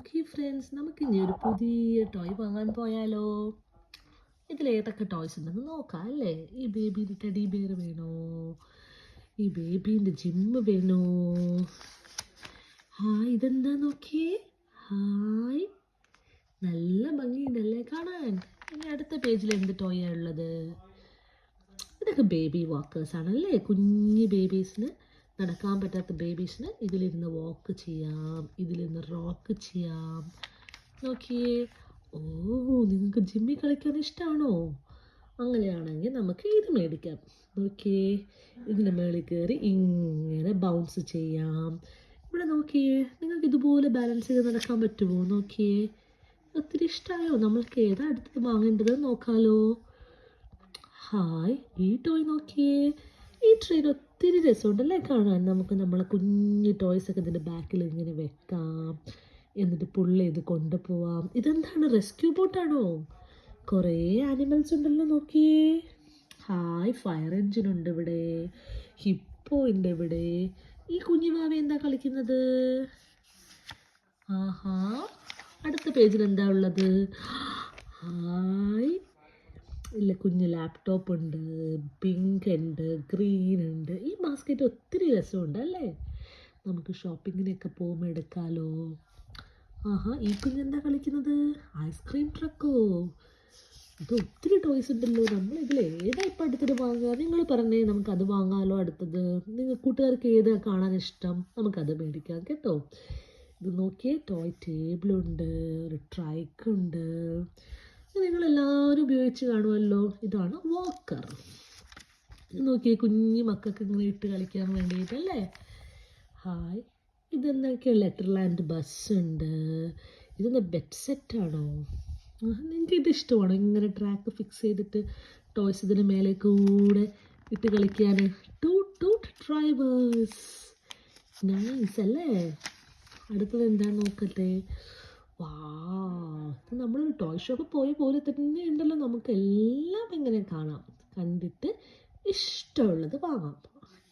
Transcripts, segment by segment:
Okay friends, നമുക്ക് ഇനി ഒരു പുതിയ ടോയ് വാങ്ങാൻ പോയാലോ? ഇതിലേതൊക്കെ ടോയ്സ് ഉണ്ടെന്ന് നോക്കാം അല്ലേ? ഈ ബേബീൻ്റെ ടെഡി ബിയർ വേണോ? ഈ ബേബീൻ്റെ ജിമ്മ് വേണോ? ഹായ്, ഇതെന്താ നോക്കിയേ? ഹായ്, നല്ല ഭംഗിയുണ്ടല്ലേ കാണാൻ. ഇനി അടുത്ത പേജിൽ എന്ത് ടോയാണ് ഉള്ളത്? ഇതൊക്കെ ബേബി വാക്കേഴ്സ് ആണല്ലേ. കുഞ്ഞ് ബേബീസിന്, നടക്കാൻ പറ്റാത്ത ബേബീസിന് ഇതിലിരുന്ന് വാക്ക് ചെയ്യാം, ഇതിലിരുന്ന് റോക്ക് ചെയ്യാം. നോക്കിയേ. ഓ, നിങ്ങൾക്ക് ജിമ്മിൽ കളിക്കാൻ ഇഷ്ടമാണോ? അങ്ങനെയാണെങ്കിൽ നമുക്ക് ഇത് മേടിക്കാം. നോക്കിയേ, ഇതിൻ്റെ മേളിൽ കയറി ഇങ്ങനെ ബൗൺസ് ചെയ്യാം. ഇവിടെ നോക്കിയേ, നിങ്ങൾക്ക് ഇതുപോലെ ബാലൻസ് ചെയ്ത് നടക്കാൻ പറ്റുമോ? നോക്കിയേ, ഒത്തിരി ഇഷ്ടമായോ? നമ്മൾക്ക് ഏതാ അടുത്തത് വാങ്ങേണ്ടത് നോക്കാലോ. ഹായ്, ഈ ടോയ് നോക്കിയേ. ഈ ട്രെയിൻ ഒത്തിരി രസമുണ്ടല്ലേ കാണാൻ. നമുക്ക് നമ്മളെ കുഞ്ഞു ടോയ്സൊക്കെ ഇതിൻ്റെ ബാക്കിൽ ഇങ്ങനെ വെക്കാം, എന്നിട്ട് പുള്ളി ഇത് കൊണ്ടുപോവാം. ഇതെന്താണ്, റെസ്ക്യൂ ബോട്ടാണോ? കുറേ ആനിമൽസ് ഉണ്ടല്ലോ നോക്കിയേ. ഹായ്, ഫയർ എൻജിൻ ഉണ്ട് ഇവിടെ, ഹിപ്പോ ഉണ്ട് ഇവിടെ. ഈ കുഞ്ഞുമാവ എന്താ കളിക്കുന്നത്? ആഹാ, അടുത്ത പേജിൽ എന്താ ഉള്ളത്? ഹായ്, ഇല്ല, കുഞ്ഞ് ലാപ്ടോപ്പ് ഉണ്ട്, പിങ്ക് ഉണ്ട്, ഗ്രീൻ ഉണ്ട്. ഈ ബാസ്ക്കറ്റ് ഒത്തിരി രസമുണ്ട് അല്ലേ. നമുക്ക് ഷോപ്പിങ്ങിനൊക്കെ പോകുമ്പോൾ എടുക്കാമല്ലോ. ആഹാ, ഈ കുഞ്ഞെന്താ കളിക്കുന്നത്? ഐസ്ക്രീം ട്രക്കോ? ഇത് ഒത്തിരി ടോയ്സ് ഉണ്ടല്ലോ. നമ്മളിതിൽ ഏതാ ഇപ്പം അടുത്തത് വാങ്ങുക? നിങ്ങൾ പറഞ്ഞേ, നമുക്കത് വാങ്ങാമല്ലോ അടുത്തത്. നിങ്ങൾ കൂട്ടുകാർക്ക് ഏതാ കാണാൻ ഇഷ്ടം? നമുക്കത് മേടിക്കാം കേട്ടോ. ഇത് നോക്കിയേ, ടോയ് ടേബിളുണ്ട്, ഒരു ട്രൈക്കുണ്ട്. നിങ്ങളെല്ലാവരും ഉപയോഗിച്ച് കാണുമല്ലോ. ഇതാണ് വാക്കർ. നോക്കിയേ, കുഞ്ഞു മക്കൾക്ക് ഇങ്ങനെ ഇട്ട് കളിക്കാൻ വേണ്ടിയിട്ടല്ലേ. ഹായ്, ഇതെന്തൊക്കെയാണ്? ലെറ്റർ ലാൻഡ് ബസ്സുണ്ട്. ഇതെന്താ, ബെഡ് സെറ്റാണോ? നിങ്ങൾക്ക് ഇത് ഇഷ്ടമാണോ? ഇങ്ങനെ ട്രാക്ക് ഫിക്സ് ചെയ്തിട്ട് ടോയ്സ് ഇതിന് മേലെ കൂടെ ഇട്ട് കളിക്കാൻ. ടൂട്ട് ടൂട്ട് ഡ്രൈവേഴ്സ്, നൈസ് അല്ലേ. അടുത്തത് എന്താണെന്ന് നോക്കട്ടെ. വാ, നമ്മളൊരു ടോയ് ഷോപ്പ് പോയ പോലെ തന്നെ ഉണ്ടല്ലോ. നമുക്കെല്ലാം ഇങ്ങനെ കാണാം, കണ്ടിട്ട് ഇഷ്ടമുള്ളത് വാങ്ങാം.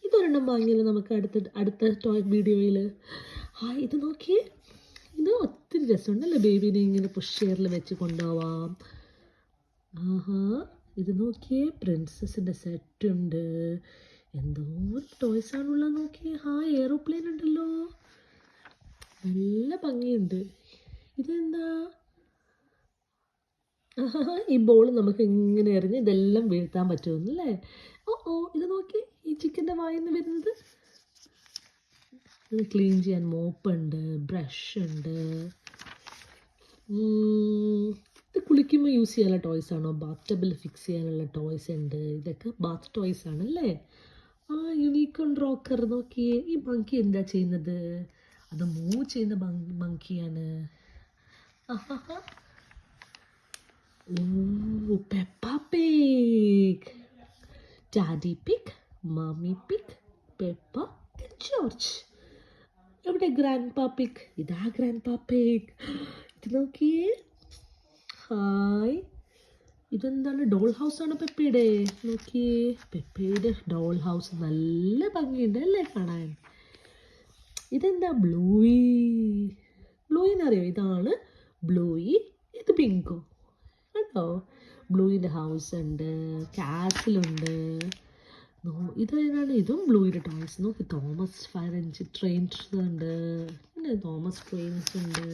ഇതൊരെണ്ണം വാങ്ങിയല്ലോ നമുക്ക് അടുത്ത ടോയ് വീഡിയോയിൽ. ഹായ്, ഇത് നോക്കിയേ. ഇത് ഒത്തിരി രസമുണ്ടല്ലോ. ബേബീനെ ഇങ്ങനെ പുഷ് ചെയറിൽ വെച്ച് കൊണ്ടുപോവാം. ആഹാ, ഇത് നോക്കിയേ, പ്രിൻസസിൻ്റെ സെറ്റുണ്ട്. എന്തോ ടോയ്സ് ആണുള്ളത് നോക്കിയേ. ഹായ്, എയറോപ്ലെയിൻ ഉണ്ടല്ലോ, നല്ല ഭംഗിയുണ്ട്. ഇതെന്താ? ഈ ബോൾ നമുക്ക് ഇങ്ങനെ എറിഞ്ഞ് ഇതെല്ലാം വീഴ്ത്താൻ പറ്റുമെന്നല്ലേ. ഓ, ഇത് നോക്കി, ഈ ചിക്കൻ്റെ വായിന്ന് വരുന്നത്. ഇത് ക്ലീൻ ചെയ്യാൻ മോപ്പുണ്ട്, ബ്രഷ് ഉണ്ട്. ഇത് കുളിക്കുമ്പോൾ യൂസ് ചെയ്യാനുള്ള ടോയ്സ് ആണോ? ബാത്ത് ടബിൽ ഫിക്സ് ചെയ്യാനുള്ള ടോയ്സ് ഉണ്ട്. ഇതൊക്കെ ബാത്ത് ടോയ്സ് ആണല്ലേ. യൂണിക്കോൺ റോക്കർ നോക്കിയേ. ഈ മങ്കി എന്താ ചെയ്യുന്നത്? അത് മൂവ് ചെയ്യുന്ന മങ്കിയാണ്. ഓ, Peppa Pig. Daddy Pig, Mummy Pig, Peppa, George. എവിടെ ഗ്രാൻഡ് പാ പിഗ്? ഇതാ ഗ്രാൻഡ് പാ പിഗ്. ഇത് നോക്കിയേ. ഹായ്, ഇതെന്താണ്? ഡോൾ ഹൗസ് ആണ് പെപ്പയുടെ. നോക്കിയേ, പെപ്പയുടെ ഡോൾ ഹൗസ് നല്ല ഭംഗിയുണ്ട് അല്ലേ കാണാൻ. ഇതെന്താ? ബ്ലൂയി. ബ്ലൂയിന്നറിയോ? ഇതാണ് ബ്ലൂയി, ഇത് പിങ്കോ. കേട്ടോ, ബ്ലൂയിൻ്റെ ഹൗസ് ഉണ്ട്, കാസിലുണ്ട്. ഇതേതാണ്? ഇതും ബ്ലൂയിൻ്റെ ടോയ്സ്. നോക്കി, തോമസ് ഫയർ എൻജിൻ ട്രെയിൻസ് ഉണ്ട്, പിന്നെ തോമസ് ട്രെയിൻസ് ഉണ്ട്.